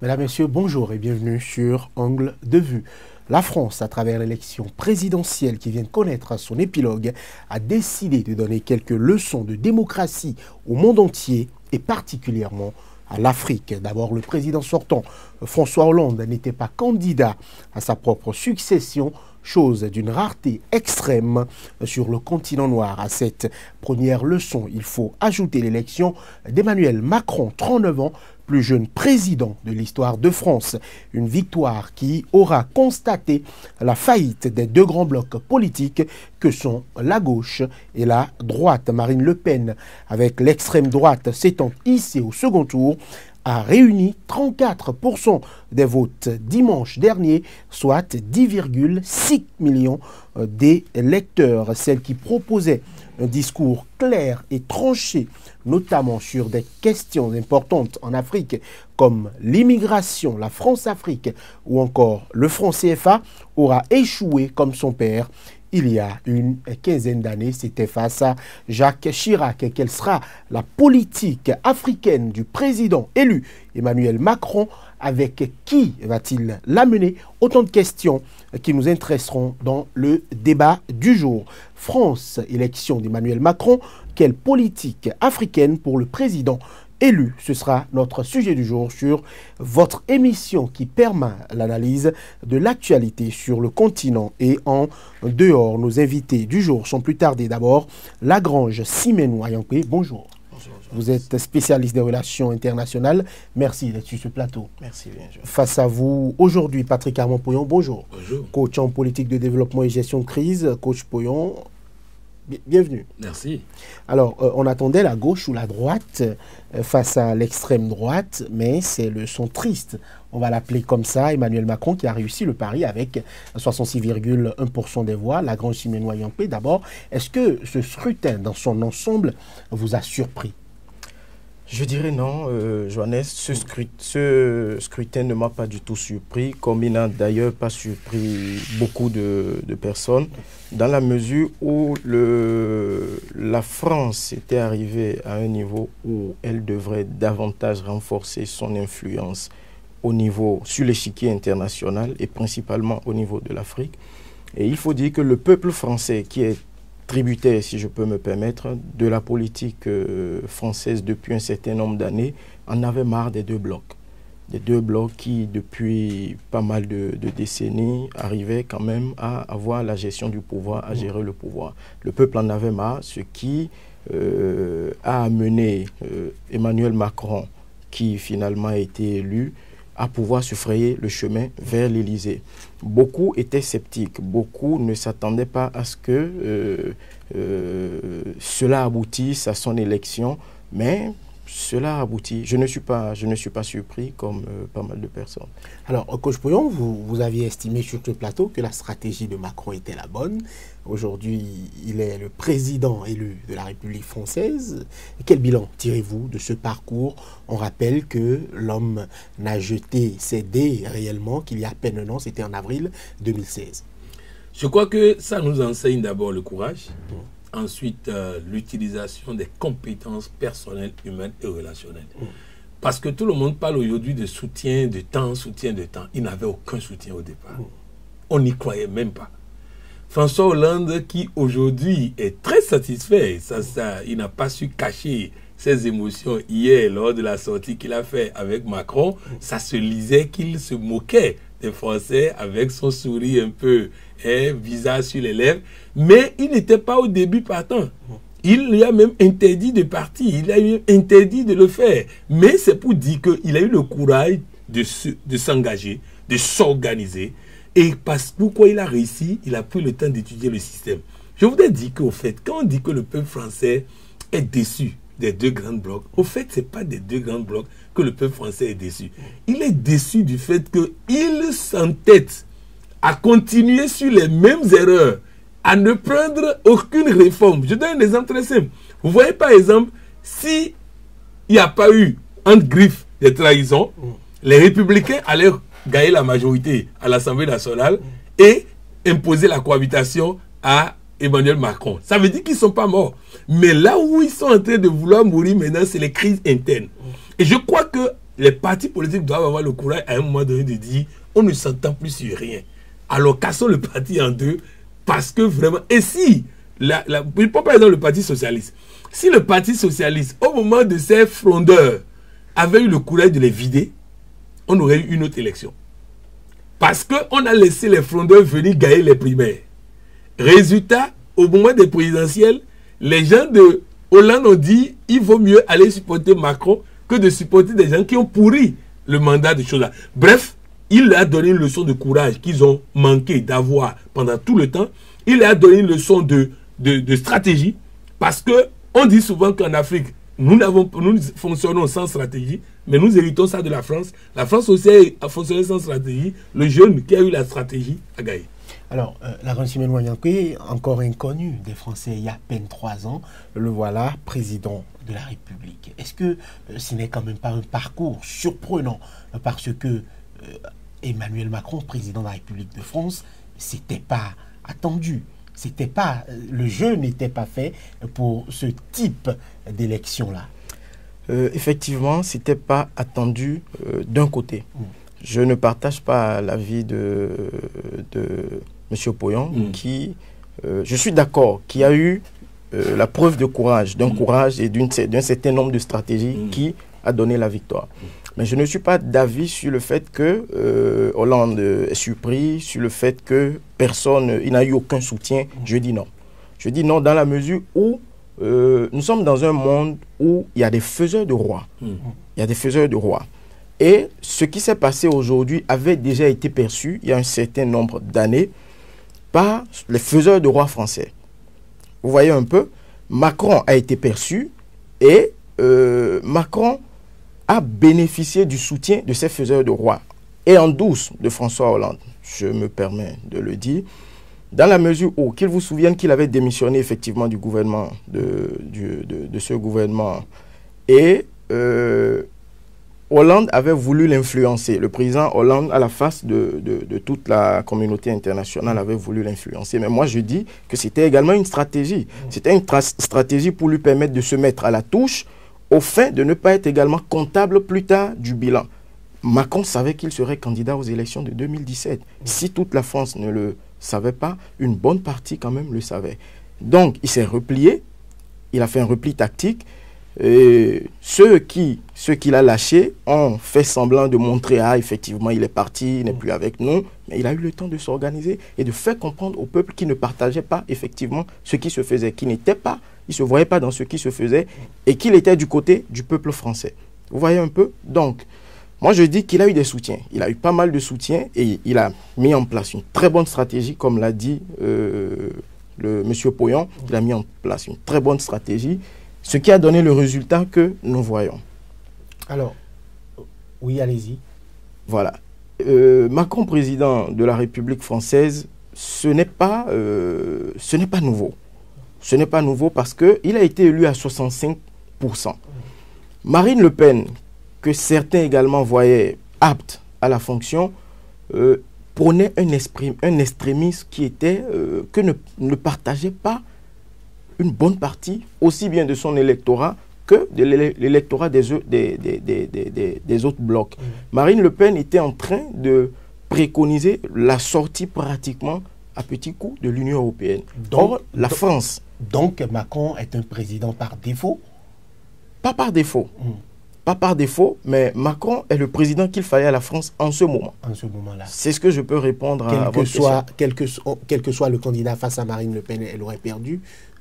Mesdames, Messieurs, bonjour et bienvenue sur Angle de Vue. La France, à travers l'élection présidentielle qui vient de connaître son épilogue, a décidé de donner quelques leçons de démocratie au monde entier et particulièrement à l'Afrique. D'abord, le président sortant, François Hollande, n'était pas candidat à sa propre succession, chose d'une rareté extrême sur le continent noir. À cette première leçon, il faut ajouter l'élection d'Emmanuel Macron, 39 ans, plus jeune président de l'histoire de France. Une victoire qui aura constaté la faillite des deux grands blocs politiques que sont la gauche et la droite. Marine Le Pen, avec l'extrême droite s'étant hissée au second tour, a réuni 34% des votes dimanche dernier, soit 10,6 millions d'électeurs. Celle qui proposait un discours clair et tranché, notamment sur des questions importantes en Afrique, comme l'immigration, la France-Afrique ou encore le franc CFA, aura échoué comme son père. Il y a une quinzaine d'années, c'était face à Jacques Chirac. Quelle sera la politique africaine du président élu Emmanuel Macron? Avec qui va-t-il l'amener? Autant de questions qui nous intéresseront dans le débat du jour. France, élection d'Emmanuel Macron. Quelle politique africaine pour le président élu? Ce sera notre sujet du jour sur votre émission qui permet l'analyse de l'actualité sur le continent et en dehors. Nos invités du jour sont plus tarder. D'abord, Lagrange Simenou-Ayankwe. Bonjour. Bonjour. Vous êtes spécialiste des relations internationales. Merci d'être sur ce plateau. Merci bien. Face à vous, aujourd'hui, Patrick Armand-Poyon. Bonjour. Bonjour. Coach en politique de développement et gestion de crise. Coach Poyon, bienvenue. Merci. Alors, on attendait la gauche ou la droite face à l'extrême droite, mais c'est le son triste, on va l'appeler comme ça, Emmanuel Macron qui a réussi le pari avec 66,1% des voix. Lagrange Simenou-Ayankwe, d'abord, est-ce que ce scrutin dans son ensemble vous a surpris? Je dirais non, Johannes, ce scrutin ne m'a pas du tout surpris, comme il n'a d'ailleurs pas surpris beaucoup de personnes, dans la mesure où la France était arrivée à un niveau où elle devrait davantage renforcer son influence sur l'échiquier international et principalement au niveau de l'Afrique. Et il faut dire que le peuple français qui est tributaire, si je peux me permettre, de la politique française depuis un certain nombre d'années, en avait marre des deux blocs. Des deux blocs qui, depuis pas mal de décennies, arrivaient quand même à avoir la gestion du pouvoir, à gérer le pouvoir. Le peuple en avait marre, ce qui a amené Emmanuel Macron, qui finalement a été élu, à pouvoir se frayer le chemin vers l'Élysée. Beaucoup étaient sceptiques, beaucoup ne s'attendaient pas à ce que cela aboutisse à son élection, mais cela aboutit. Je ne suis pas surpris comme pas mal de personnes. Alors, Coach Poyon, vous aviez estimé sur ce plateau que la stratégie de Macron était la bonne. Aujourd'hui, il est le président élu de la République française. Quel bilan tirez-vous de ce parcours? On rappelle que l'homme n'a jeté ses dés réellement qu'il y a à peine un an, c'était en avril 2016. Je crois que ça nous enseigne d'abord le courage. Ensuite, l'utilisation des compétences personnelles, humaines et relationnelles. Parce que tout le monde parle aujourd'hui de soutien de temps, soutien de temps. Il n'avait aucun soutien au départ. On n'y croyait même pas. François Hollande, qui aujourd'hui est très satisfait, il n'a pas su cacher ses émotions hier lors de la sortie qu'il a fait avec Macron, ça se lisait qu'il se moquait des Français avec son sourire un peu visage sur les lèvres, mais il n'était pas au début partant. Il lui a même interdit de partir, il a eu interdit de le faire. Mais c'est pour dire qu'il a eu le courage de s'engager, de s'organiser. Et pourquoi il a réussi, il a pris le temps d'étudier le système. Je voudrais dire qu'au fait, quand on dit que le peuple français est déçu des deux grands blocs, au fait, ce n'est pas des deux grands blocs que le peuple français est déçu. Il est déçu du fait qu'il s'entête à continuer sur les mêmes erreurs, à ne prendre aucune réforme. Je donne un exemple très simple. Vous voyez par exemple, s'il n'y a pas eu entre griffes des trahisons, les Républicains allaient gagner la majorité à l'Assemblée nationale et imposer la cohabitation à Emmanuel Macron. Ça veut dire qu'ils ne sont pas morts. Mais là où ils sont en train de vouloir mourir maintenant, c'est les crises internes. Et je crois que les partis politiques doivent avoir le courage à un moment donné de dire on ne s'entend plus sur rien. Alors cassons le parti en deux parce que vraiment... Et si, par exemple le Parti Socialiste, si le Parti Socialiste, au moment de ces frondeurs, avait eu le courage de les vider, on aurait eu une autre élection. Parce qu'on a laissé les frondeurs venir gagner les primaires. Résultat, au moment des présidentielles, les gens de Hollande ont dit il vaut mieux aller supporter Macron que de supporter des gens qui ont pourri le mandat de choses-là. Bref, il leur a donné une leçon de courage qu'ils ont manqué d'avoir pendant tout le temps. Il leur a donné une leçon de stratégie parce que on dit souvent qu'en Afrique, nous fonctionnons sans stratégie, mais nous héritons ça de la France. La France aussi a fonctionné sans stratégie. Le jeune qui a eu la stratégie a gagné. Alors, Laurent-Simon Wanyankoui, encore inconnu des Français il y a à peine 3 ans, le voilà président de la République. Est-ce que ce n'est quand même pas un parcours surprenant parce que Emmanuel Macron, président de la République de France, c'était pas attendu. C'était pas, le jeu n'était pas fait pour ce type d'élection-là. Effectivement, ce n'était pas attendu d'un côté. Je ne partage pas l'avis de M. Poyon, qui, je suis d'accord, qui a eu la preuve de courage, d'un courage et d'un certain nombre de stratégies qui a donné la victoire. Mais je ne suis pas d'avis sur le fait que Hollande est surpris, sur le fait que personne, il n'a eu aucun soutien. Je dis non. Je dis non dans la mesure où nous sommes dans un monde où il y a des faiseurs de rois. Il y a des faiseurs de rois. Et ce qui s'est passé aujourd'hui avait déjà été perçu il y a un certain nombre d'années par les faiseurs de rois français. Vous voyez un peu, Macron a été perçu et Macron a bénéficié du soutien de ces faiseurs de rois et en douce de François Hollande, je me permets de le dire, dans la mesure où, qu'il vous souvienne qu'il avait démissionné effectivement du gouvernement, de ce gouvernement, et Hollande avait voulu l'influencer. Le président Hollande, à la face de toute la communauté internationale, avait voulu l'influencer. Mais moi, je dis que c'était également une stratégie. C'était une stratégie pour lui permettre de se mettre à la touche au fin de ne pas être également comptable plus tard du bilan. Macron savait qu'il serait candidat aux élections de 2017. Si toute la France ne le savait pas, une bonne partie quand même le savait. Donc, il s'est replié, il a fait un repli tactique. Et ceux qu'il a lâchés ont fait semblant de montrer, ah, effectivement, il est parti, il n'est plus avec nous. Mais il a eu le temps de s'organiser et de faire comprendre au peuple qui ne partageait pas effectivement ce qui se faisait, qui n'était pas, il ne se voyait pas dans ce qui se faisait et qu'il était du côté du peuple français. Vous voyez un peu? Donc, moi je dis qu'il a eu des soutiens. Il a eu pas mal de soutiens et il a mis en place une très bonne stratégie, comme l'a dit monsieur Poyon. Il a mis en place une très bonne stratégie. Ce qui a donné le résultat que nous voyons. Alors, oui, allez-y. Voilà. Macron, président de la République française, ce n'est pas nouveau. Ce n'est pas nouveau parce qu'il a été élu à 65%. Marine Le Pen, que certains également voyaient apte à la fonction, prônait un extrémisme qui était, que ne partageait pas une bonne partie, aussi bien de son électorat que de l'électorat des autres blocs. Marine Le Pen était en train de préconiser la sortie pratiquement à petits coups de l'Union européenne. Or, la France... Donc, Macron est un président par défaut? Pas par défaut. Pas par défaut, mais Macron est le président qu'il fallait à la France en ce moment. En ce moment-là. C'est ce que je peux répondre à votre question. Quel que soit le candidat face à Marine Le Pen, elle aurait perdu,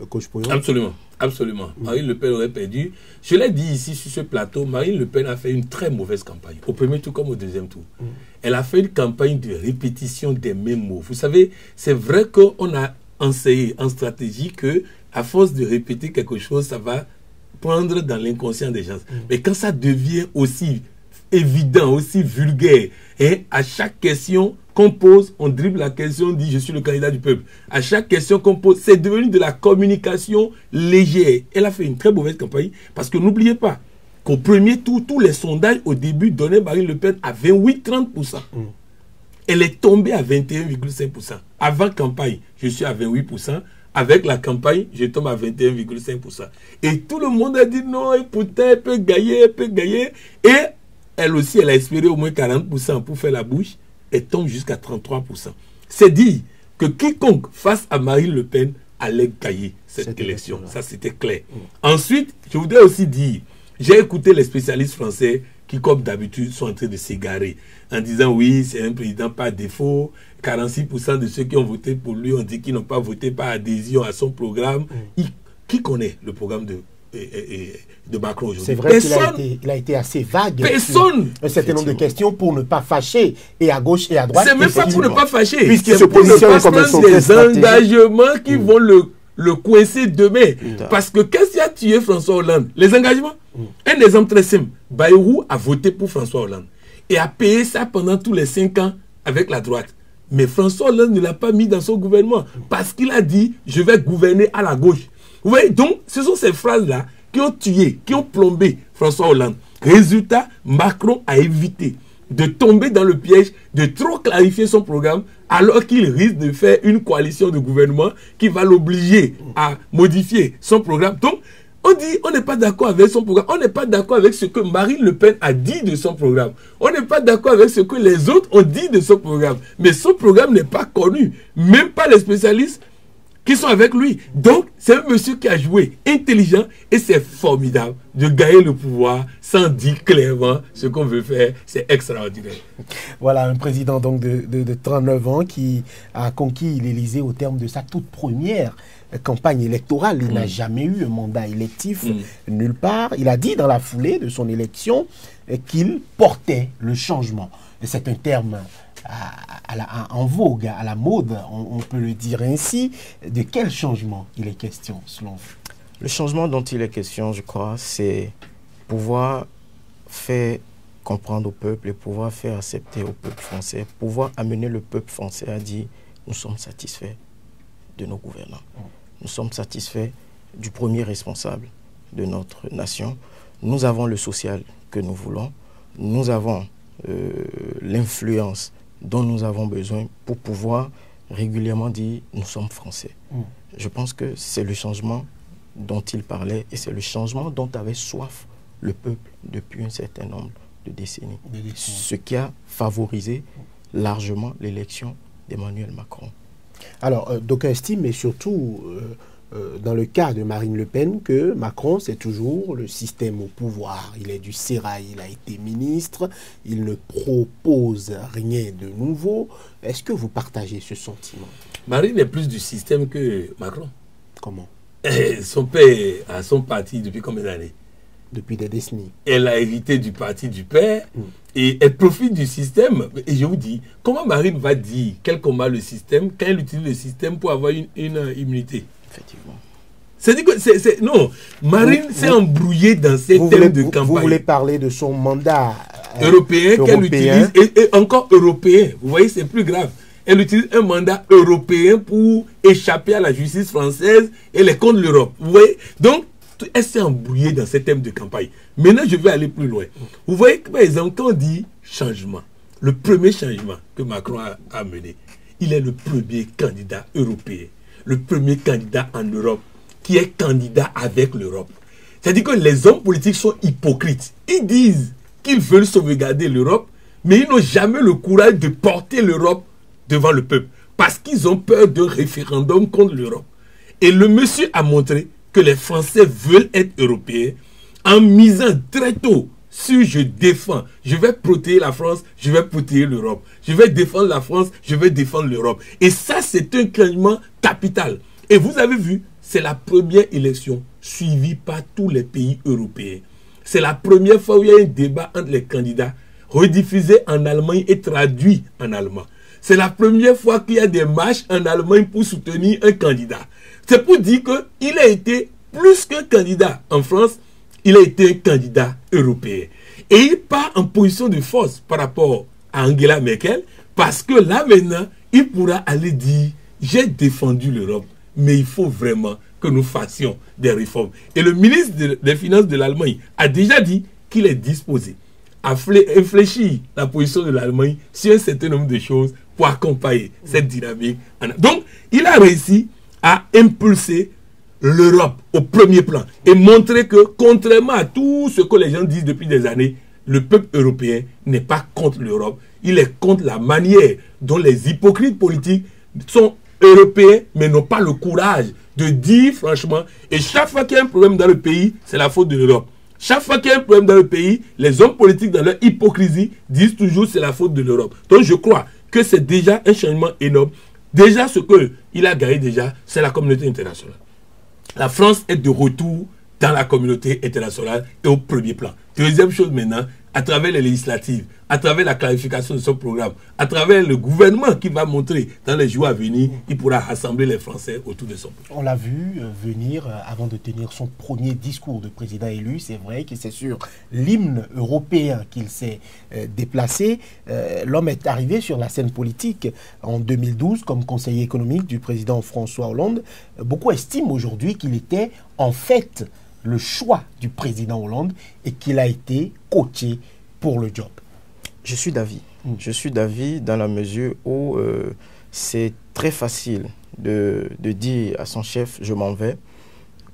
Coach Poyon? Absolument, absolument. Marine Le Pen aurait perdu. Je l'ai dit ici sur ce plateau, Marine Le Pen a fait une très mauvaise campagne, au premier tour comme au deuxième tour. Elle a fait une campagne de répétition des mêmes mots. Vous savez, c'est vrai qu'on a enseigné en stratégie que à force de répéter quelque chose, ça va prendre dans l'inconscient des gens. Mais quand ça devient aussi évident, aussi vulgaire, et à chaque question qu'on pose, on dribble la question, on dit je suis le candidat du peuple. À chaque question qu'on pose, c'est devenu de la communication légère. Elle a fait une très mauvaise campagne parce que n'oubliez pas qu'au premier tour, tous les sondages au début donnaient Marine Le Pen à 28-30%. Elle est tombée à 21,5%. Avant campagne, je suis à 28%. Avec la campagne, je tombe à 21,5%. Et tout le monde a dit non, et pourtant, elle peut gagner, elle peut gagner. Et elle aussi, elle a espéré au moins 40% pour faire la bouche, elle tombe jusqu'à 33%. C'est dire que quiconque face à Marine Le Pen allait gagner cette élection. Ça, c'était clair. Ensuite, je voudrais aussi dire, j'ai écouté les spécialistes français qui, comme d'habitude, sont en train de s'égarer en disant oui, c'est un président par défaut. 46% de ceux qui ont voté pour lui ont dit qu'ils n'ont pas voté par adhésion à son programme. Qui connaît le programme de Macron aujourd'hui? C'est vrai qu'il a été assez vague. Personne. Un certain nombre de questions pour ne pas fâcher, et à gauche et à droite. C'est même pas pour ne pas fâcher. Puisqu'il se positionne comme des engagements qui vont le coincer demain. Parce que qu'est-ce qui a tué François Hollande? Les engagements. Un exemple très simple. Bayrou a voté pour François Hollande et a payé ça pendant tous les 5 ans avec la droite. Mais François Hollande ne l'a pas mis dans son gouvernement parce qu'il a dit « je vais gouverner à la gauche ». Vous voyez, donc ce sont ces phrases-là qui ont tué, qui ont plombé François Hollande. Résultat, Macron a évité de tomber dans le piège de trop clarifier son programme alors qu'il risque de faire une coalition de gouvernement qui va l'obliger à modifier son programme. Donc, on dit, on n'est pas d'accord avec son programme, on n'est pas d'accord avec ce que Marine Le Pen a dit de son programme, on n'est pas d'accord avec ce que les autres ont dit de son programme, mais son programme n'est pas connu, même pas les spécialistes qui sont avec lui. Donc, c'est un monsieur qui a joué intelligent et c'est formidable de gagner le pouvoir sans dire clairement ce qu'on veut faire. C'est extraordinaire. Voilà, un président donc de 39 ans qui a conquis l'Élysée au terme de sa toute première campagne électorale. Il n'a jamais eu un mandat électif nulle part. Il a dit dans la foulée de son élection qu'il portait le changement. C'est un terme en vogue, à la mode, on peut le dire ainsi. De quel changement il est question, selon vous? Le changement dont il est question, je crois, c'est pouvoir faire comprendre au peuple et pouvoir faire accepter au peuple français, pouvoir amener le peuple français à dire « nous sommes satisfaits de nos gouvernants, nous sommes satisfaits du premier responsable de notre nation, nous avons le social que nous voulons, nous avons l'influence dont nous avons besoin pour pouvoir régulièrement dire « nous sommes français ». Je pense que c'est le changement dont il parlait et c'est le changement dont avait soif le peuple depuis un certain nombre de décennies. Ce qui a favorisé largement l'élection d'Emmanuel Macron. Alors, d'aucuns estiment, mais surtout dans le cas de Marine Le Pen, que Macron, c'est toujours le système au pouvoir. Il est du sérail, il a été ministre, il ne propose rien de nouveau. Est-ce que vous partagez ce sentiment? Marine est plus du système que Macron. Comment? Son père a son parti depuis combien d'années? Depuis des décennies. Elle a hérité du parti du père et elle profite du système. Et je vous dis, comment Marine va dire qu'elle combat le système quand elle utilise le système pour avoir une immunité? Effectivement. C'est-à-dire que non, Marine s'est embrouillée dans ces thèmes de campagne. Vous voulez parler de son mandat européen qu'elle utilise, et encore européen. Vous voyez, c'est plus grave. Elle utilise un mandat européen pour échapper à la justice française et les comptes de l'Europe. Vous voyez? Donc, elle s'est embrouillée dans ces thèmes de campagne. Maintenant, je vais aller plus loin. Vous voyez que, par exemple, quand on dit changement, le premier changement que Macron a mené, il est le premier candidat européen, le premier candidat en Europe qui est candidat avec l'Europe. C'est-à-dire que les hommes politiques sont hypocrites. Ils disent qu'ils veulent sauvegarder l'Europe, mais ils n'ont jamais le courage de porter l'Europe devant le peuple, parce qu'ils ont peur d'un référendum contre l'Europe. Et le monsieur a montré que les Français veulent être européens en misant très tôt sur je défends, je vais protéger la France, je vais protéger l'Europe. Je vais défendre la France, je vais défendre l'Europe. Et ça, c'est un changement capital. Et vous avez vu, c'est la première élection suivie par tous les pays européens. C'est la première fois où il y a un débat entre les candidats, rediffusé en Allemagne et traduit en allemand. C'est la première fois qu'il y a des marches en Allemagne pour soutenir un candidat. C'est pour dire qu'il a été plus qu'un candidat en France, il a été un candidat européen. Et il part en position de force par rapport à Angela Merkel, parce que là maintenant, il pourra aller dire, j'ai défendu l'Europe, mais il faut vraiment que nous fassions des réformes. Et le ministre des Finances de l'Allemagne a déjà dit qu'il est disposé à infléchir la position de l'Allemagne sur un certain nombre de choses pour accompagner cette dynamique. Donc, il a réussi à impulser l'Europe au premier plan et montrer que, contrairement à tout ce que les gens disent depuis des années, le peuple européen n'est pas contre l'Europe. Il est contre la manière dont les hypocrites politiques sont européens, mais n'ont pas le courage de dire franchement. Et chaque fois qu'il y a un problème dans le pays, c'est la faute de l'Europe. Chaque fois qu'il y a un problème dans le pays, les hommes politiques, dans leur hypocrisie, disent toujours c'est la faute de l'Europe. Donc je crois que c'est déjà un changement énorme. Déjà, ce qu'il a gagné déjà, c'est la communauté internationale. La France est de retour dans la communauté internationale et au premier plan. Deuxième chose maintenant, à travers les législatives, à travers la clarification de son programme, à travers le gouvernement qui va montrer dans les jours à venir, il pourra rassembler les Français autour de son plan. On l'a vu venir avant de tenir son premier discours de président élu. C'est vrai que c'est sur l'hymne européen qu'il s'est déplacé. L'homme est arrivé sur la scène politique en 2012 comme conseiller économique du président François Hollande. Beaucoup estiment aujourd'hui qu'il était en fait le choix du président Hollande et qu'il a été coaché pour le job. Je suis d'avis. Je suis d'avis dans la mesure où c'est très facile de dire à son chef « je m'en vais »,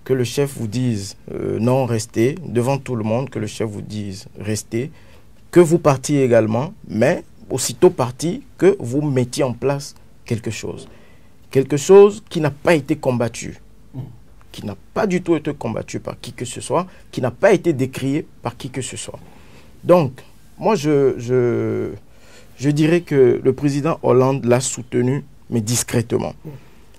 que le chef vous dise non, restez, devant tout le monde, que le chef vous dise restez, que vous partiez également, mais aussitôt parti, que vous mettiez en place quelque chose. Quelque chose qui n'a pas été combattu, qui n'a pas du tout été combattu par qui que ce soit, qui n'a pas été décrié par qui que ce soit. Donc, moi, je dirais que le président Hollande l'a soutenu, mais discrètement.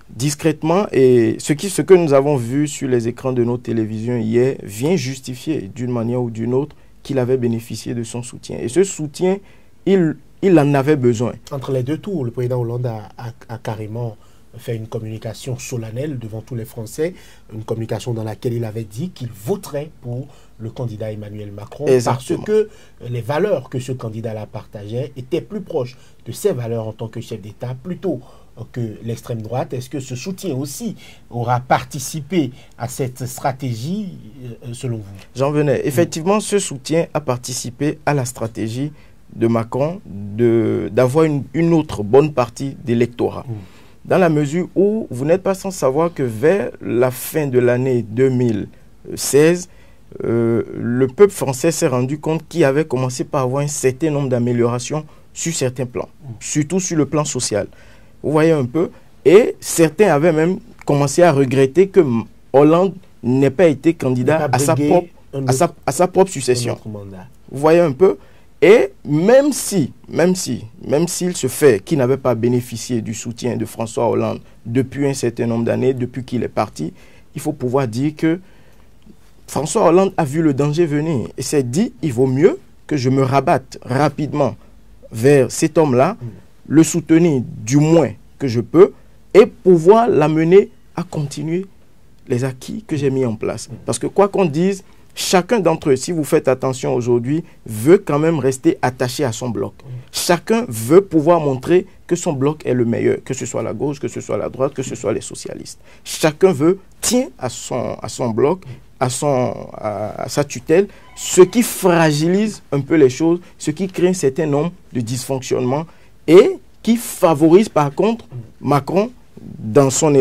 Discrètement, et ce que nous avons vu sur les écrans de nos télévisions hier vient justifier d'une manière ou d'une autre qu'il avait bénéficié de son soutien. Et ce soutien, il en avait besoin. Entre les deux tours, le président Hollande a carrément fait une communication solennelle devant tous les Français, une communication dans laquelle il avait dit qu'il voterait pour le candidat Emmanuel Macron. Exactement. Parce que les valeurs que ce candidat-là partageait étaient plus proches de ses valeurs en tant que chef d'État plutôt que l'extrême droite. Est-ce que ce soutien aussi aura participé à cette stratégie selon vous? J'en venais. Effectivement, ce soutien a participé à la stratégie de Macron d'avoir une autre bonne partie d'électorat. Dans la mesure où vous n'êtes pas sans savoir que vers la fin de l'année 2016, le peuple français s'est rendu compte qu'il avait commencé par avoir un certain nombre d'améliorations sur certains plans, surtout sur le plan social. Vous voyez un peu, et certains avaient même commencé à regretter que Hollande n'ait pas été candidat à sa propre succession. Vous voyez un peu. Et même s'il se fait qu'il n'avait pas bénéficié du soutien de François Hollande depuis un certain nombre d'années, depuis qu'il est parti, il faut pouvoir dire que François Hollande a vu le danger venir et s'est dit, il vaut mieux que je me rabatte rapidement vers cet homme-là, le soutenir du moins que je peux et pouvoir l'amener à continuer les acquis que j'ai mis en place. Parce que quoi qu'on dise, chacun d'entre eux, si vous faites attention aujourd'hui, veut quand même rester attaché à son bloc. Chacun veut pouvoir montrer que son bloc est le meilleur, que ce soit la gauche, que ce soit la droite, que ce soit les socialistes. Chacun tient à son bloc, à sa tutelle, ce qui fragilise un peu les choses, ce qui crée un certain nombre de dysfonctionnements et qui favorise par contre Macron,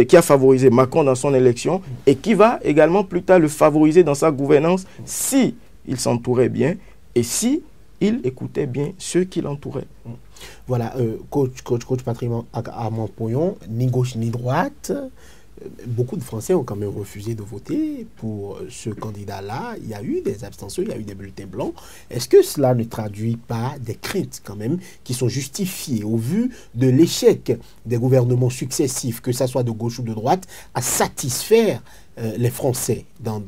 qui a favorisé Macron dans son élection et qui va également plus tard le favoriser dans sa gouvernance si il s'entourait bien et si il écoutait bien ceux qui l'entouraient. Voilà, coach Patrick Amanpoyon, ni gauche ni droite. Beaucoup de Français ont quand même refusé de voter pour ce candidat-là. Il y a eu des abstentions, il y a eu des bulletins blancs. Est-ce que cela ne traduit pas des craintes quand même qui sont justifiées au vu de l'échec des gouvernements successifs, que ce soit de gauche ou de droite, à satisfaire les Français dans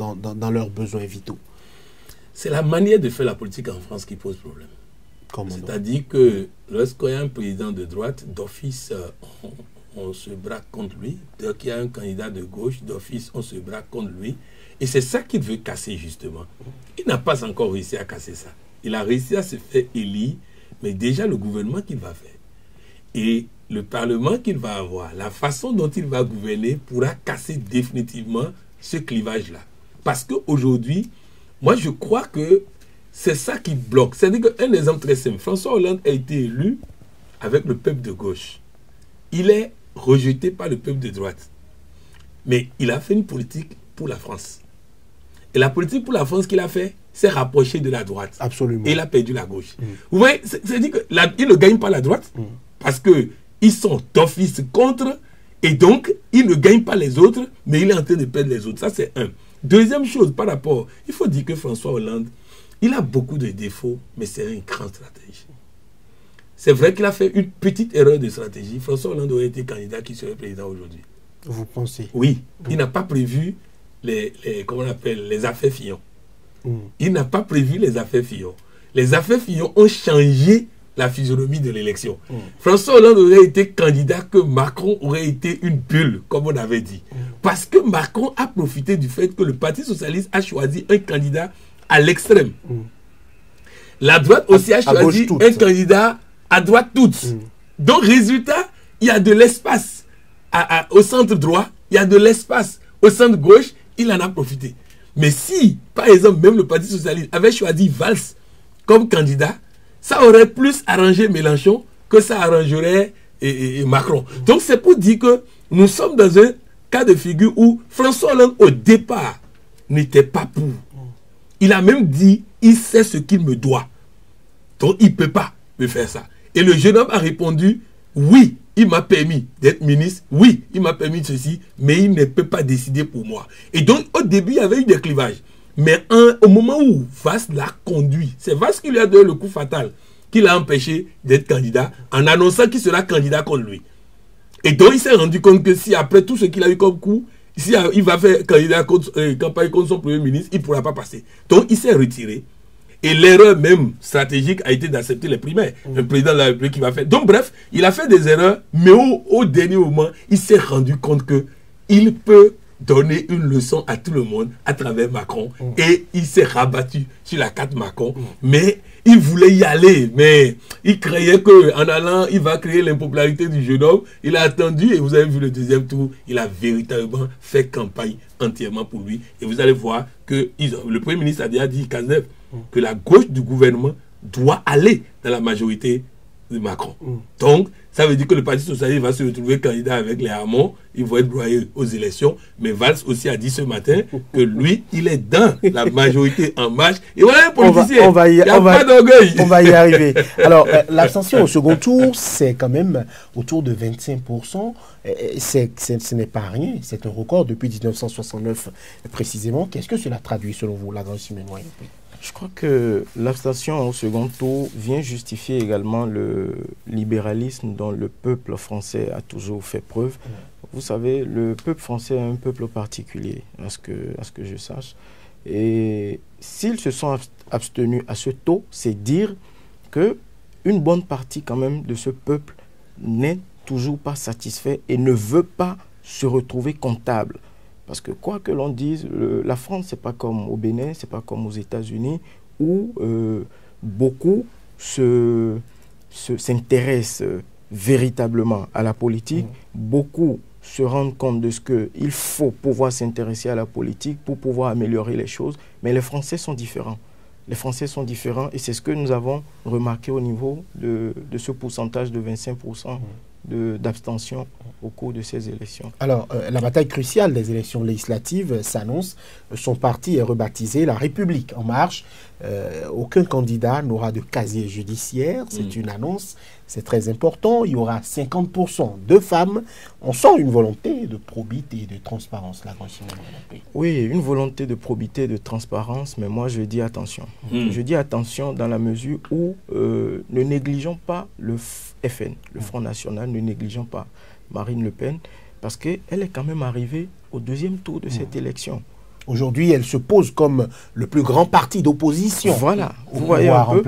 leurs besoins vitaux? C'est la manière de faire la politique en France qui pose problème. C'est-à-dire que lorsqu'il y a un président de droite, d'office, on se braque contre lui. Dès qu'il y a un candidat de gauche, d'office, on se braque contre lui. Et c'est ça qu'il veut casser, justement. Il n'a pas encore réussi à casser ça. Il a réussi à se faire élire, mais déjà le gouvernement qu'il va faire et le Parlement qu'il va avoir, la façon dont il va gouverner pourra casser définitivement ce clivage-là. Parce qu'aujourd'hui, moi je crois que c'est ça qui bloque. C'est-à-dire qu'un exemple très simple, François Hollande a été élu avec le peuple de gauche. Il est rejeté par le peuple de droite. Mais il a fait une politique pour la France. Et la politique pour la France qu'il a fait, s'est rapproché de la droite. Absolument. Et il a perdu la gauche. Vous voyez, c'est-à-dire qu'il ne gagne pas la droite parce qu'ils sont d'office contre et donc il ne gagne pas les autres, mais il est en train de perdre les autres. Ça, c'est un. Deuxième chose, par rapport, il faut dire que François Hollande, il a beaucoup de défauts, mais c'est un grand stratège. C'est vrai qu'il a fait une petite erreur de stratégie. François Hollande aurait été candidat qui serait président aujourd'hui. Vous pensez? Oui. Il n'a pas prévu comment on appelle, les affaires Fillon. Il n'a pas prévu les affaires Fillon. Les affaires Fillon ont changé la physionomie de l'élection. François Hollande aurait été candidat que Macron aurait été une bulle, comme on avait dit. Parce que Macron a profité du fait que le Parti socialiste a choisi un candidat à l'extrême. La droite aussi a choisi un candidat à droite toute. Donc, résultat, il y a de l'espace au centre droit, il y a de l'espace au centre gauche, il en a profité. Mais si, par exemple, même le Parti socialiste avait choisi Valls comme candidat, ça aurait plus arrangé Mélenchon que ça arrangerait Macron. Donc, c'est pour dire que nous sommes dans un cas de figure où François Hollande, au départ, n'était pas pour. Il a même dit, il sait ce qu'il me doit. Donc, il ne peut pas me faire ça. Et le jeune homme a répondu, oui, il m'a permis d'être ministre, oui, il m'a permis de ceci, mais il ne peut pas décider pour moi. Et donc, au début, il y avait eu des clivages. Mais au moment où Valls l'a conduit, c'est Valls qui lui a donné le coup fatal, qui l'a empêché d'être candidat, en annonçant qu'il sera candidat contre lui. Et donc, il s'est rendu compte que si après tout ce qu'il a eu comme coup, si il va faire campagne contre son premier ministre, il ne pourra pas passer. Donc, il s'est retiré. Et l'erreur même stratégique a été d'accepter les primaires. Le président de la République qui va faire. Donc bref, il a fait des erreurs, mais au dernier moment, il s'est rendu compte qu'il peut donner une leçon à tout le monde à travers Macron. Et il s'est rabattu sur la carte Macron. Mais il voulait y aller, mais il croyait qu'en allant, il va créer l'impopularité du jeune homme. Il a attendu et vous avez vu le deuxième tour. Il a véritablement fait campagne entièrement pour lui. Et vous allez voir que le Premier ministre a déjà dit, Cazeneuve, que la gauche du gouvernement doit aller dans la majorité de Macron. Donc, ça veut dire que le Parti socialiste va se retrouver candidat avec les Hamon, il va être broyé aux élections, mais Valls aussi a dit ce matin que lui, il est dans la majorité En Marche. Et voilà un politicien, il n'y a pas d'orgueil. On va y arriver. Alors, l'abstention au second tour, c'est quand même autour de 25%. Ce n'est pas rien, c'est un record depuis 1969 précisément. Qu'est-ce que cela traduit selon vous, Lagrange Siménois? Je crois que l'abstention au second tour vient justifier également le libéralisme dont le peuple français a toujours fait preuve. Vous savez, le peuple français est un peuple particulier, à ce que je sache. Et s'ils se sont abstenus à ce taux, c'est dire qu'une bonne partie quand même de ce peuple n'est toujours pas satisfait et ne veut pas se retrouver comptable. Parce que quoi que l'on dise, la France, ce n'est pas comme au Bénin, ce n'est pas comme aux États-Unis, où beaucoup s'intéressent véritablement à la politique. Beaucoup se rendent compte de ce qu'il faut pouvoir s'intéresser à la politique pour pouvoir améliorer les choses. Mais les Français sont différents. Les Français sont différents et c'est ce que nous avons remarqué au niveau de ce pourcentage de 25% d'abstention au cours de ces élections. Alors, la bataille cruciale des élections législatives s'annonce. Son parti est rebaptisé La République En Marche. Aucun candidat n'aura de casier judiciaire. C'est une annonce. C'est très important. Il y aura 50% de femmes. On sent une volonté de probité et de transparence. Oui, une volonté de probité et de transparence, mais moi je dis attention. Je dis attention dans la mesure où ne négligeons pas le FN, le Front National, ne négligeons pas Marine Le Pen, parce qu'elle est quand même arrivée au deuxième tour de cette élection. Aujourd'hui, elle se pose comme le plus grand parti d'opposition. Voilà, vous voyez un peu,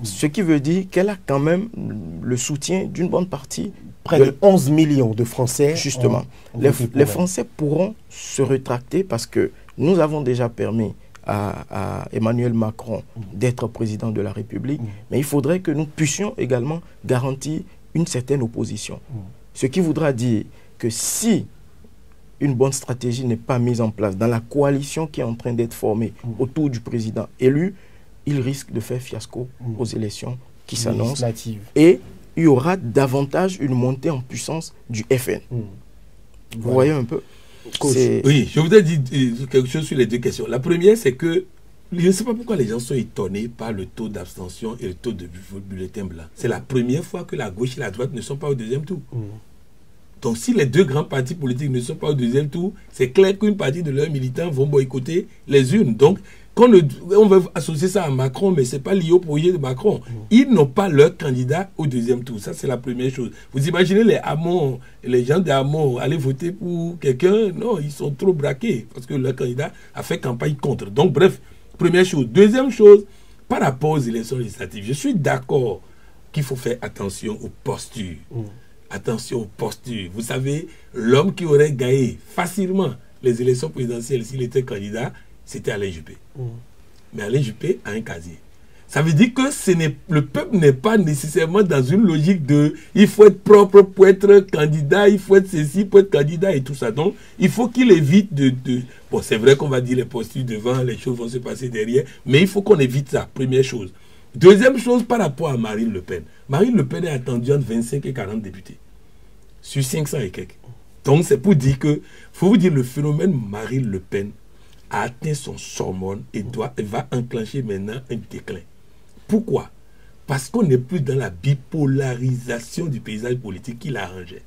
ce qui veut dire qu'elle a quand même le soutien d'une bonne partie. Près de 11 millions de Français. Justement, les Français pourront se rétracter parce que nous avons déjà permis à Emmanuel Macron d'être président de la République, mais il faudrait que nous puissions également garantir une certaine opposition. Ce qui voudra dire que si une bonne stratégie n'est pas mise en place dans la coalition qui est en train d'être formée autour du président élu, il risque de faire fiasco aux élections qui s'annoncent. Et il y aura davantage une montée en puissance du FN. Vous voyez un peu. Oui, je voudrais dire quelque chose sur les deux questions. La première, c'est que je ne sais pas pourquoi les gens sont étonnés par le taux d'abstention et le taux de bulletin blanc. C'est la première fois que la gauche et la droite ne sont pas au deuxième tour. Donc si les deux grands partis politiques ne sont pas au deuxième tour, c'est clair qu'une partie de leurs militants vont boycotter les urnes. Donc on veut associer ça à Macron, mais ce n'est pas lié au projet de Macron. Ils n'ont pas leur candidat au deuxième tour. Ça, c'est la première chose. Vous imaginez les gens des Hamon aller voter pour quelqu'un? Non, ils sont trop braqués parce que leur candidat a fait campagne contre. Donc bref, première chose. Deuxième chose, par rapport aux élections législatives, je suis d'accord qu'il faut faire attention aux postures. Attention aux postures. Vous savez, l'homme qui aurait gagné facilement les élections présidentielles s'il était candidat, c'était Alain Juppé. Mais Alain Juppé a un casier. Ça veut dire que le peuple n'est pas nécessairement dans une logique de il faut être propre pour être candidat, il faut être ceci pour être candidat et tout ça. Donc, il faut qu'il évite Bon, c'est vrai qu'on va dire les postures devant, les choses vont se passer derrière, mais il faut qu'on évite ça, première chose. Deuxième chose, par rapport à Marine Le Pen. Marine Le Pen est attendue entre 25 et 40 députés. Sur 500 et quelques. Donc, c'est pour dire que, faut vous dire, le phénomène Marine Le Pen a atteint son summum et va enclencher maintenant un déclin. Pourquoi? Parce qu'on n'est plus dans la bipolarisation du paysage politique qui l'arrangeait.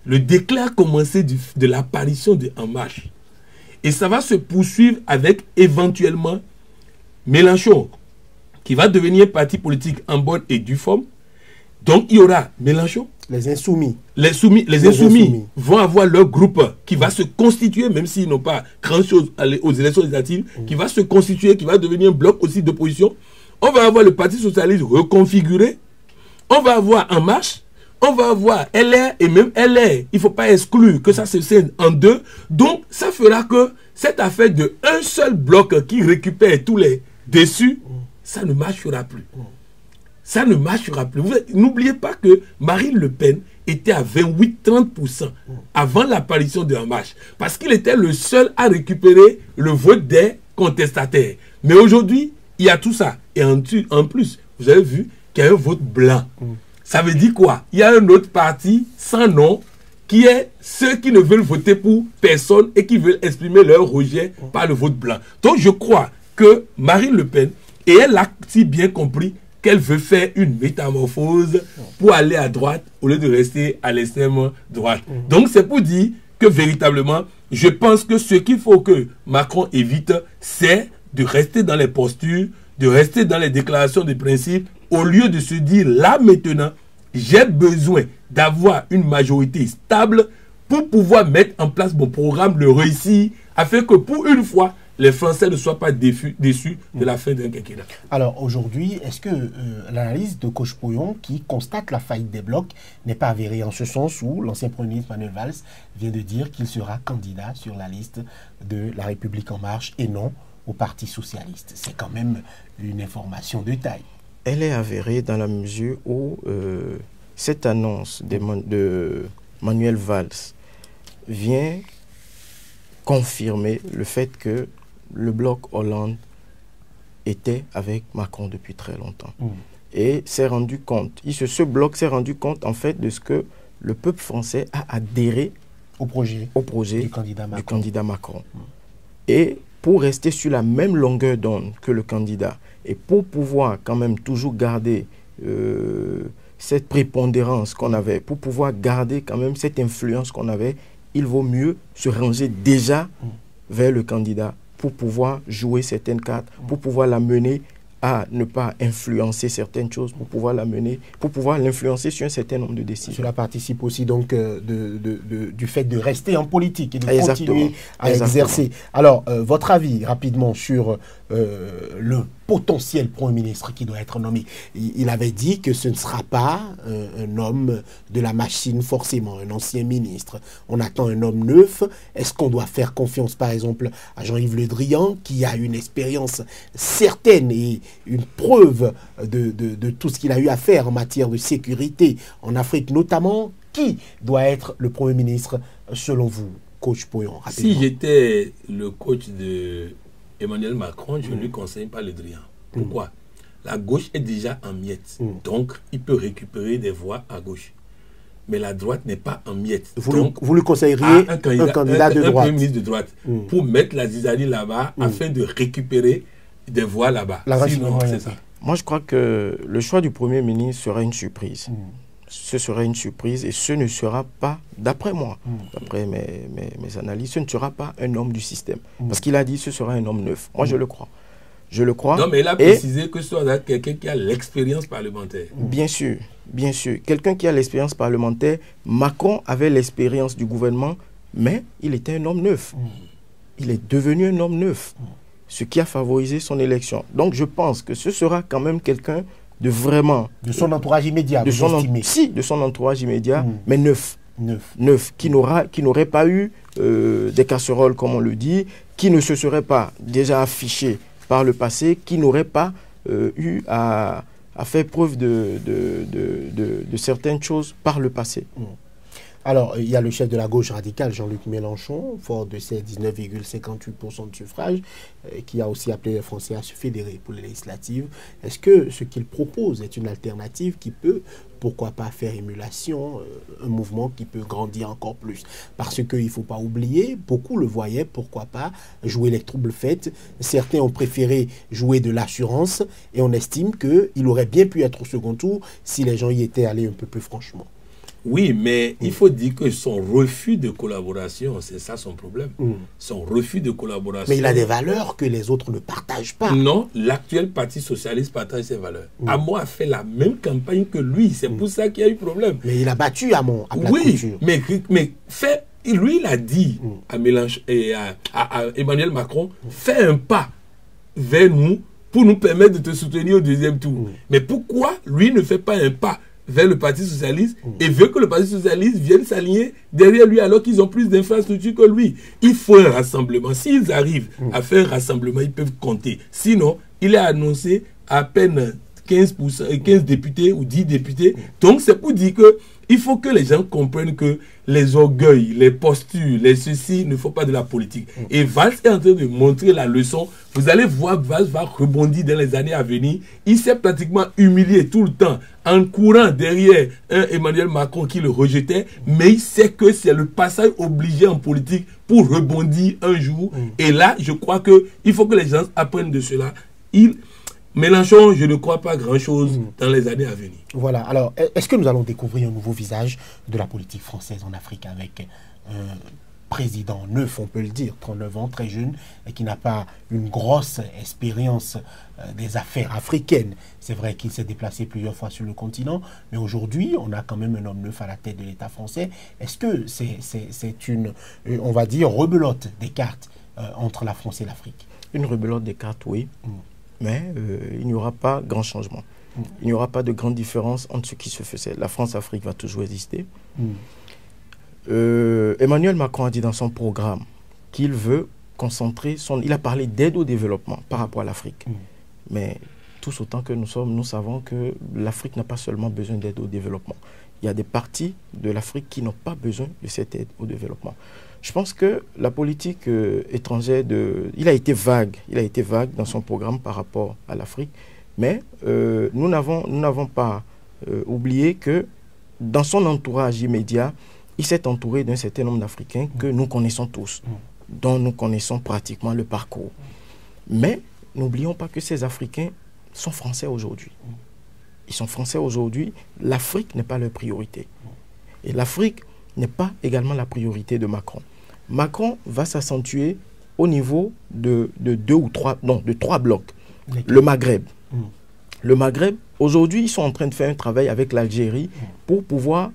Le déclin a commencé de l'apparition de En Marche. Et ça va se poursuivre avec éventuellement Mélenchon, qui va devenir parti politique en bonne et due forme. Donc il y aura Mélenchon. Les insoumis. Les insoumis vont avoir leur groupe qui va se constituer, même s'ils n'ont pas grand-chose aux élections législatives, qui va se constituer, qui va devenir un bloc aussi d'opposition. On va avoir le Parti socialiste reconfiguré. On va avoir En Marche. On va avoir LR et même LR. Il ne faut pas exclure que ça se scinde en deux. Donc, ça fera que cette affaire de un seul bloc qui récupère tous les déçus, ça ne marchera plus. Ça ne marchera plus. N'oubliez pas que Marine Le Pen était à 28-30% avant l'apparition de En Marche. Parce qu'il était le seul à récupérer le vote des contestataires. Mais aujourd'hui, il y a tout ça. Et en plus, vous avez vu qu'il y a un vote blanc. Ça veut dire quoi? Il y a un autre parti sans nom qui est ceux qui ne veulent voter pour personne et qui veulent exprimer leur rejet par le vote blanc. Donc je crois que Marine Le Pen, et elle a si bien compris qu'elle veut faire une métamorphose pour aller à droite au lieu de rester à l'extrême droite. Donc c'est pour dire que véritablement, je pense que ce qu'il faut que Macron évite, c'est de rester dans les postures, de rester dans les déclarations de principe, au lieu de se dire là maintenant, j'ai besoin d'avoir une majorité stable pour pouvoir mettre en place mon programme, le réussir, afin que pour une fois, les Français ne soient pas déçus de la fin d'un quinquennat. Alors aujourd'hui, est-ce que l'analyse de Coach Pouillon, qui constate la faillite des blocs, n'est pas avérée en ce sens où l'ancien Premier ministre Manuel Valls vient de dire qu'il sera candidat sur la liste de La République En Marche et non au Parti Socialiste? C'est quand même une information de taille. Elle est avérée dans la mesure où cette annonce de Manuel Valls vient confirmer le fait que le bloc Hollande était avec Macron depuis très longtemps. Et s'est rendu compte, ce bloc s'est rendu compte en fait de ce que le peuple français a adhéré au projet du candidat Macron. Et pour rester sur la même longueur d'onde que le candidat, et pour pouvoir quand même toujours garder cette prépondérance qu'on avait, pour pouvoir garder quand même cette influence qu'on avait, il vaut mieux se ranger déjà vers le candidat pour pouvoir jouer certaines cartes, pour pouvoir l'amener à ne pas influencer certaines choses, pour pouvoir l'amener, pour pouvoir l'influencer sur un certain nombre de décisions. Cela participe aussi donc du fait de rester en politique et de continuer à exercer. Alors, votre avis rapidement sur le potentiel Premier ministre qui doit être nommé. Il avait dit que ce ne sera pas un homme de la machine forcément, un ancien ministre. On attend un homme neuf. Est-ce qu'on doit faire confiance par exemple à Jean-Yves Le Drian qui a une expérience certaine et une preuve de tout ce qu'il a eu à faire en matière de sécurité en Afrique notamment? Qui doit être le Premier ministre selon vous, Coach Pouillon? Si j'étais le coach de Emmanuel Macron, je ne lui conseille pas Le Drian. Pourquoi? La gauche est déjà en miettes. Donc, il peut récupérer des voix à gauche. mais la droite n'est pas en miettes. Vous lui conseilleriez un candidat de droite, un ministre de droite, pour mettre la zizanie là-bas afin de récupérer des voix là-bas. Sinon, c'est ça. Moi, je crois que le choix du Premier ministre sera une surprise. Ce sera une surprise et ce ne sera pas, d'après moi, d'après mes analyses, ce ne sera pas un homme du système. Parce qu'il a dit que ce sera un homme neuf. Moi, je le crois. Je le crois. Non, mais il a précisé que ce soit quelqu'un qui a l'expérience parlementaire. Bien sûr, bien sûr. Quelqu'un qui a l'expérience parlementaire. Macron avait l'expérience du gouvernement, mais il était un homme neuf. Il est devenu un homme neuf. Ce qui a favorisé son élection. Donc je pense que ce sera quand même quelqu'un de vraiment... De son entourage immédiat, de son entourage immédiat, mais neuf. Qui n'aurait pas eu des casseroles, comme on le dit, qui ne se serait pas déjà affiché par le passé, qui n'aurait pas eu à faire preuve de certaines choses par le passé. Alors, il y a le chef de la gauche radicale, Jean-Luc Mélenchon, fort de ses 19,58% de suffrage, qui a aussi appelé les Français à se fédérer pour les législatives. Est-ce que ce qu'il propose est une alternative qui peut, pourquoi pas, faire émulation, un mouvement qui peut grandir encore plus? Parce qu'il ne faut pas oublier, beaucoup le voyaient, pourquoi pas, jouer les troubles faits. Certains ont préféré jouer de l'assurance et on estime qu'il aurait bien pu être au second tour si les gens y étaient allés un peu plus franchement. Oui, mais il faut dire que son refus de collaboration, c'est ça son problème. Son refus de collaboration. Mais il a des valeurs que les autres ne partagent pas. Non, l'actuel Parti socialiste partage ses valeurs. Hamon a fait la même campagne que lui. C'est pour ça qu'il y a eu problème. Mais il a battu Hamon à plat de couture. Lui, il a dit à Mélenchon et à Emmanuel Macron, fais un pas vers nous pour nous permettre de te soutenir au deuxième tour. Mais pourquoi lui ne fait pas un pas vers le Parti socialiste et veut que le Parti socialiste vienne s'aligner derrière lui alors qu'ils ont plus d'infrastructures que lui? Il faut un rassemblement. S'ils arrivent à faire un rassemblement, ils peuvent compter. Sinon, il est annoncé à peine 15 députés ou 10 députés. Donc, c'est pour dire que il faut que les gens comprennent que les orgueils, les postures, les ceci ne font pas de la politique. Et Valls est en train de montrer la leçon. Vous allez voir que Valls va rebondir dans les années à venir. Il s'est pratiquement humilié tout le temps en courant derrière un Emmanuel Macron qui le rejetait. Mais il sait que c'est le passage obligé en politique pour rebondir un jour. Et là, je crois qu'il faut que les gens apprennent de cela. Mélenchon, je ne crois pas grand-chose dans les années à venir. Voilà. Alors, est-ce que nous allons découvrir un nouveau visage de la politique française en Afrique avec un président neuf, on peut le dire, 39 ans, très jeune, et qui n'a pas une grosse expérience des affaires africaines? C'est vrai qu'il s'est déplacé plusieurs fois sur le continent, mais aujourd'hui, on a quand même un homme neuf à la tête de l'État français. Est-ce que c'est une, on va dire, rebelote des cartes entre la France et l'Afrique? Une rebelote des cartes, oui. Mais il n'y aura pas grand changement. Il n'y aura pas de grande différence entre ce qui se faisait. La France-Afrique va toujours exister. Emmanuel Macron a dit dans son programme qu'il veut concentrer son... Il a parlé d'aide au développement par rapport à l'Afrique. Mais tous autant que nous sommes, nous savons que l'Afrique n'a pas seulement besoin d'aide au développement. Il y a des parties de l'Afrique qui n'ont pas besoin de cette aide au développement. Je pense que la politique étrangère, il a été vague dans son programme par rapport à l'Afrique, mais nous n'avons pas oublié que dans son entourage immédiat, il s'est entouré d'un certain nombre d'Africains que nous connaissons tous, dont nous connaissons pratiquement le parcours. Mais n'oublions pas que ces Africains sont français aujourd'hui. Ils sont français aujourd'hui, l'Afrique n'est pas leur priorité. Et l'Afrique n'est pas également la priorité de Macron. Macron va s'accentuer au niveau de trois blocs. Le Maghreb. Le Maghreb, aujourd'hui, ils sont en train de faire un travail avec l'Algérie pour pouvoir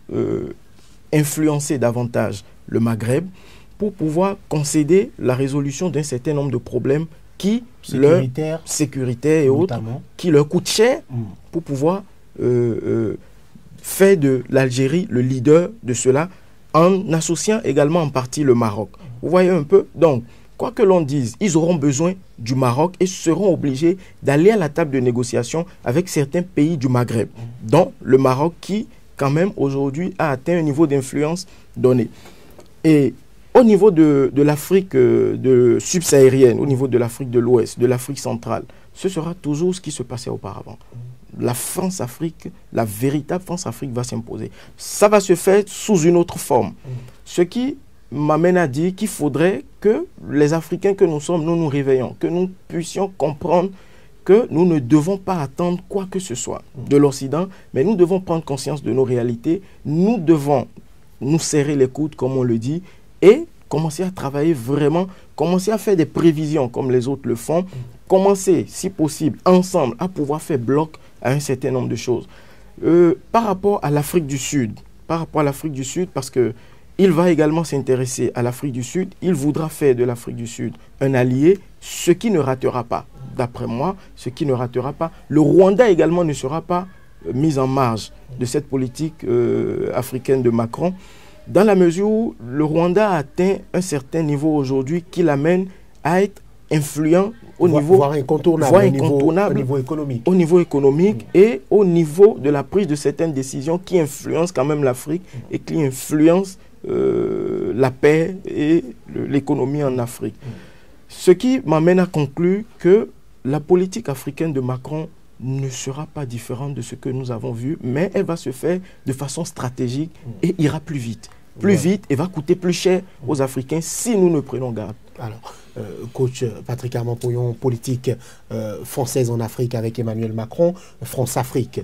influencer davantage le Maghreb, pour pouvoir concéder la résolution d'un certain nombre de problèmes qui sécuritaires et autres, qui leur coûtent cher pour pouvoir faire de l'Algérie le leader de cela, en associant également en partie le Maroc. Vous voyez un peu? Donc, quoi que l'on dise, ils auront besoin du Maroc et seront obligés d'aller à la table de négociation avec certains pays du Maghreb, dont le Maroc qui, quand même, aujourd'hui, a atteint un niveau d'influence donné. Et au niveau de l'Afrique subsaharienne, au niveau de l'Afrique de l'Ouest, de l'Afrique centrale, ce sera toujours ce qui se passait auparavant. la France-Afrique, la véritable France-Afrique va s'imposer. Ça va se faire sous une autre forme. Ce qui m'amène à dire qu'il faudrait que les Africains que nous sommes, nous nous réveillons, que nous puissions comprendre que nous ne devons pas attendre quoi que ce soit de l'Occident, mais nous devons prendre conscience de nos réalités, nous devons nous serrer les coudes, comme on le dit, et commencer à travailler vraiment, commencer à faire des prévisions comme les autres le font, commencer, si possible, ensemble, à pouvoir faire bloc à un certain nombre de choses. Par rapport à l'Afrique du Sud, parce que il va également s'intéresser à l'Afrique du Sud, il voudra faire de l'Afrique du Sud un allié, ce qui ne ratera pas. D'après moi, ce qui ne ratera pas. Le Rwanda également ne sera pas mis en marge de cette politique africaine de Macron, dans la mesure où le Rwanda a atteint un certain niveau aujourd'hui qui l'amène à être influent au niveau économique et au niveau de la prise de certaines décisions qui influencent quand même l'Afrique et qui influencent la paix et l'économie en Afrique. Ce qui m'amène à conclure que la politique africaine de Macron ne sera pas différente de ce que nous avons vu, mais elle va se faire de façon stratégique et ira plus vite. Vite et va coûter plus cher aux Africains si nous ne prenons garde. Alors, coach Patrick Armand-Pouillon, politique française en Afrique avec Emmanuel Macron, France-Afrique,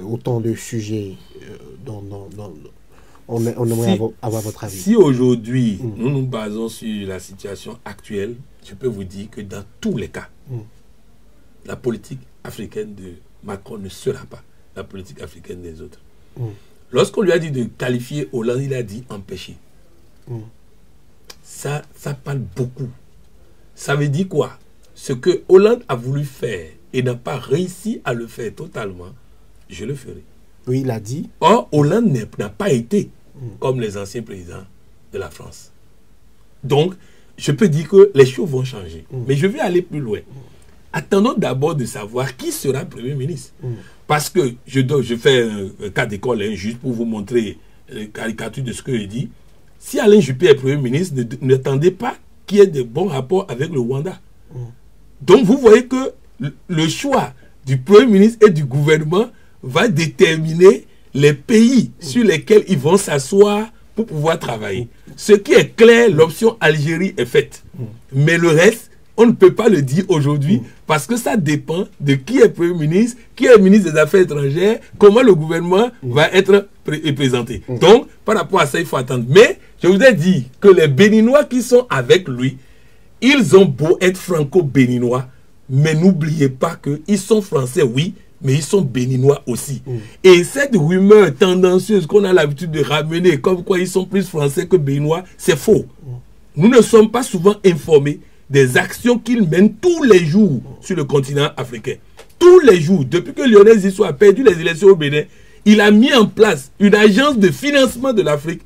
autant de sujets dont on aimerait avoir votre avis. Si aujourd'hui, nous nous basons sur la situation actuelle, je peux vous dire que dans tous les cas, la politique africaine de Macron ne sera pas la politique africaine des autres. Lorsqu'on lui a dit de qualifier Hollande, il a dit empêcher. Ça parle beaucoup. Ça veut dire quoi? Ce que Hollande a voulu faire et n'a pas réussi à le faire totalement, je le ferai. Oui, il a dit. Or, Hollande n'a pas été comme les anciens présidents de la France. Donc, je peux dire que les choses vont changer. Mais je vais aller plus loin. Attendons d'abord de savoir qui sera Premier ministre. Parce que je fais un cas d'école juste pour vous montrer la caricature de ce que je dis. Si Alain Juppé est Premier ministre, n'attendez pas qu'il y ait de bons rapports avec le Rwanda. Donc vous voyez que le choix du Premier ministre et du gouvernement va déterminer les pays sur lesquels ils vont s'asseoir pour pouvoir travailler. Ce qui est clair, l'option Algérie est faite. Mais le reste, on ne peut pas le dire aujourd'hui parce que ça dépend de qui est Premier ministre, qui est ministre des Affaires étrangères, comment le gouvernement va être présenté. Donc, par rapport à ça, il faut attendre. Mais, je vous ai dit que les Béninois qui sont avec lui, ils ont beau être franco-béninois, mais n'oubliez pas qu'ils sont français, oui, mais ils sont béninois aussi. Et cette rumeur tendancieuse qu'on a l'habitude de ramener, comme quoi ils sont plus français que béninois, c'est faux. Nous ne sommes pas souvent informés des actions qu'il mène tous les jours sur le continent africain. Tous les jours, depuis que Lionel Zisso a perdu les élections au Bénin, il a mis en place une agence de financement de l'Afrique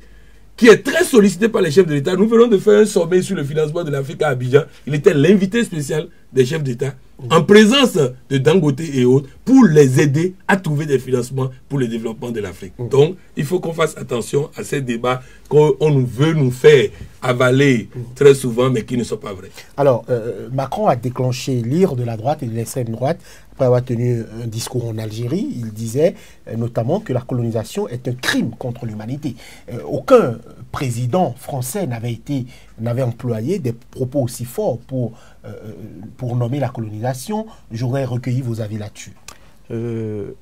qui est très sollicitée par les chefs de l'État. Nous venons de faire un sommet sur le financement de l'Afrique à Abidjan. Il était l'invité spécial des chefs d'État en présence de Dangote et autres pour les aider à trouver des financements pour le développement de l'Afrique. Donc, il faut qu'on fasse attention à ces débats qu'on veut nous faire avaler très souvent, mais qui ne sont pas vrais. Alors, Macron a déclenché l'ire de la droite et de l'extrême droite après avoir tenu un discours en Algérie. Il disait notamment que la colonisation est un crime contre l'humanité. Aucun président français n'avait employé des propos aussi forts pour nommer la colonisation. J'aurais recueilli vos avis là-dessus. Le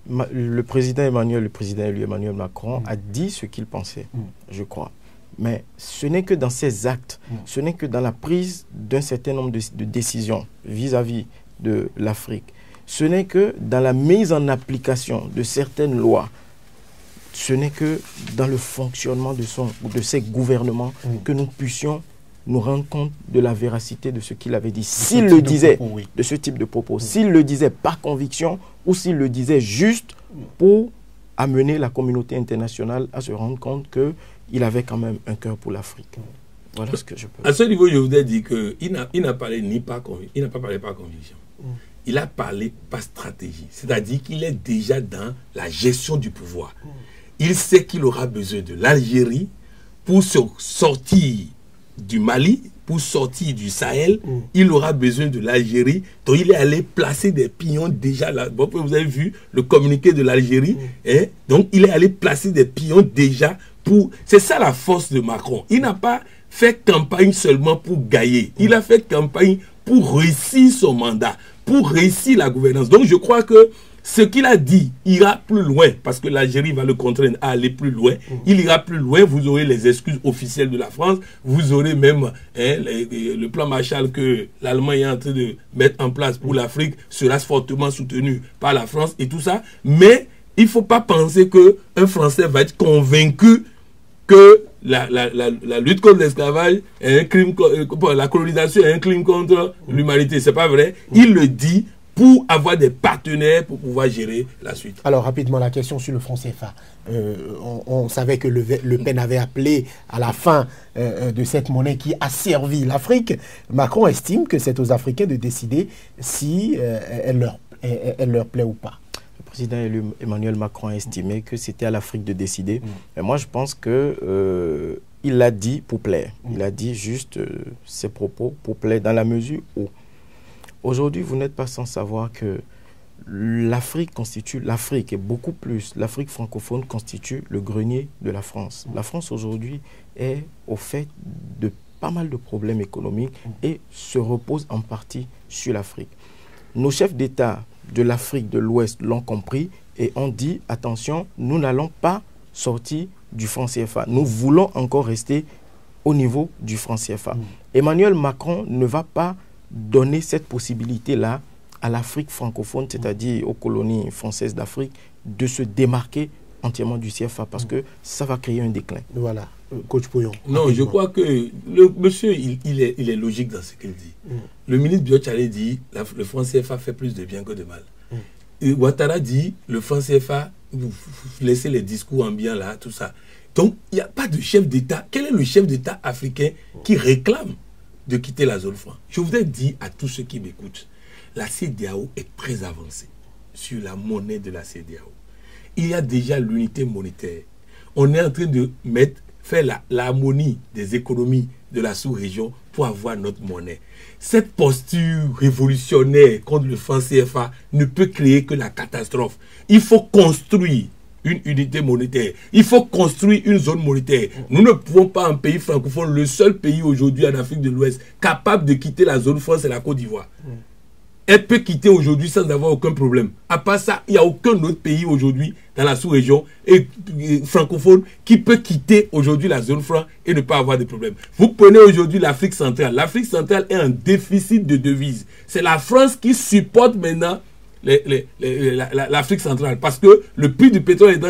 président élu Emmanuel Macron a dit ce qu'il pensait, je crois. Mais ce n'est que dans ses actes, ce n'est que dans la prise d'un certain nombre de décisions vis-à-vis de l'Afrique, ce n'est que dans la mise en application de certaines lois, ce n'est que dans le fonctionnement de ses gouvernements que nous puissions nous rendre compte de la véracité de ce qu'il avait dit. S'il le disait, de ce type de propos, s'il le disait par conviction ou s'il le disait juste pour amener la communauté internationale à se rendre compte qu'il avait quand même un cœur pour l'Afrique. Voilà ce que je peux dire. À ce niveau, je vous ai dit qu'il n'a parlé par conviction. Il a parlé par stratégie. C'est-à-dire qu'il est déjà dans la gestion du pouvoir. Il sait qu'il aura besoin de l'Algérie pour sortir du Mali, pour sortir du Sahel, il aura besoin de l'Algérie. Donc il est allé placer des pions déjà là. Bon, vous avez vu le communiqué de l'Algérie. Hein? Donc il est allé placer des pions déjà pour... C'est ça la force de Macron. Il n'a pas fait campagne seulement pour gagner. Il a fait campagne pour réussir son mandat, pour réussir la gouvernance. Donc je crois que ce qu'il a dit ira plus loin, parce que l'Algérie va le contraindre à aller plus loin. Il ira plus loin, vous aurez les excuses officielles de la France, vous aurez même le plan Marshall que l'Allemagne est en train de mettre en place pour l'Afrique, sera fortement soutenu par la France et tout ça. Mais il ne faut pas penser qu'un Français va être convaincu que la lutte contre l'esclavage est un crime, la colonisation est un crime contre l'humanité. C'est pas vrai. Il le dit pour avoir des partenaires pour pouvoir gérer la suite. Alors, rapidement, la question sur le franc CFA. On savait que Le Pen avait appelé à la fin de cette monnaie qui a servi l'Afrique. Macron estime que c'est aux Africains de décider si elle leur plaît ou pas. Le président élu Emmanuel Macron a estimé que c'était à l'Afrique de décider. Mais moi, je pense que il l'a dit pour plaire. Il a dit juste ses propos pour plaire dans la mesure où aujourd'hui, vous n'êtes pas sans savoir que l'Afrique et beaucoup plus, l'Afrique francophone constitue le grenier de la France. La France aujourd'hui est au fait de pas mal de problèmes économiques et se repose en partie sur l'Afrique. Nos chefs d'État de l'Afrique de l'Ouest l'ont compris et ont dit, attention, nous n'allons pas sortir du franc CFA. Nous voulons encore rester au niveau du franc CFA. Emmanuel Macron ne va pas donner cette possibilité-là à l'Afrique francophone, c'est-à-dire aux colonies françaises d'Afrique, de se démarquer entièrement du CFA parce que ça va créer un déclin. Voilà. Coach Pouyon. Non, je crois que le monsieur, il est logique dans ce qu'il dit. Le ministre Biotchalé dit le franc CFA fait plus de bien que de mal. Et Ouattara dit le franc CFA, vous laissez les discours ambiants là, tout ça. Donc, il n'y a pas de chef d'État. Quel est le chef d'État africain qui réclame de quitter la zone franc? Je voudrais dire à tous ceux qui m'écoutent, la CEDEAO est très avancée sur la monnaie de la CEDEAO. Il y a déjà l'unité monétaire. On est en train de faire l'harmonie des économies de la sous-région pour avoir notre monnaie. Cette posture révolutionnaire contre le franc CFA ne peut créer que la catastrophe. Il faut construire une unité monétaire. Il faut construire une zone monétaire. Nous ne pouvons pas, en pays francophone, le seul pays aujourd'hui en Afrique de l'Ouest capable de quitter la zone franc, c'est la Côte d'Ivoire. Elle peut quitter aujourd'hui sans avoir aucun problème. À part ça, il n'y a aucun autre pays aujourd'hui dans la sous-région et francophone qui peut quitter aujourd'hui la zone franc et ne pas avoir de problème. Vous prenez aujourd'hui l'Afrique centrale. L'Afrique centrale est en déficit de devises. C'est la France qui supporte maintenant l'Afrique centrale parce que le prix du pétrole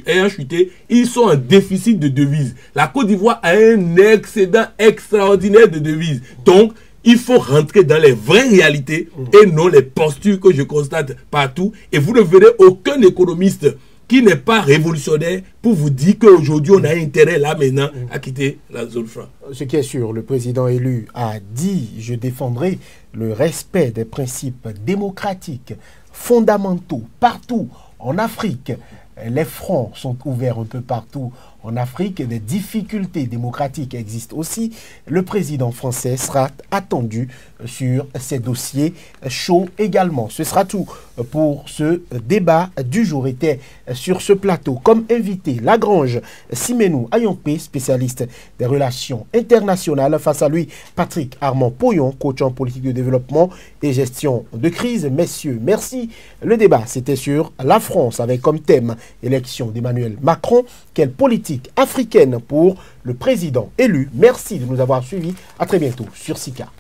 ayant chuté, ils sont en déficit de devises. La Côte d'Ivoire a un excédent extraordinaire de devises. Donc, il faut rentrer dans les vraies réalités et non les postures que je constate partout. Et vous ne verrez aucun économiste qui n'est pas révolutionnaire pour vous dire qu'aujourd'hui on a intérêt là maintenant à quitter la zone franc. Ce qui est sûr, le président élu a dit « Je défendrai le respect des principes démocratiques fondamentaux partout en Afrique ». Les fronts sont ouverts un peu partout en Afrique. Des difficultés démocratiques existent aussi. Le président français sera attendu sur ces dossiers chauds également. Ce sera tout pour ce débat du jour. Était sur ce plateau comme invité Lagrange Simenou Ayompé, spécialiste des relations internationales. Face à lui, Patrick Armand Pouyon, coach en politique de développement et gestion de crise. Messieurs, merci. Le débat, c'était sur la France avec comme thème élection d'Emmanuel Macron. Quelle politique africaine pour le président élu? Merci de nous avoir suivis. À très bientôt sur SICA.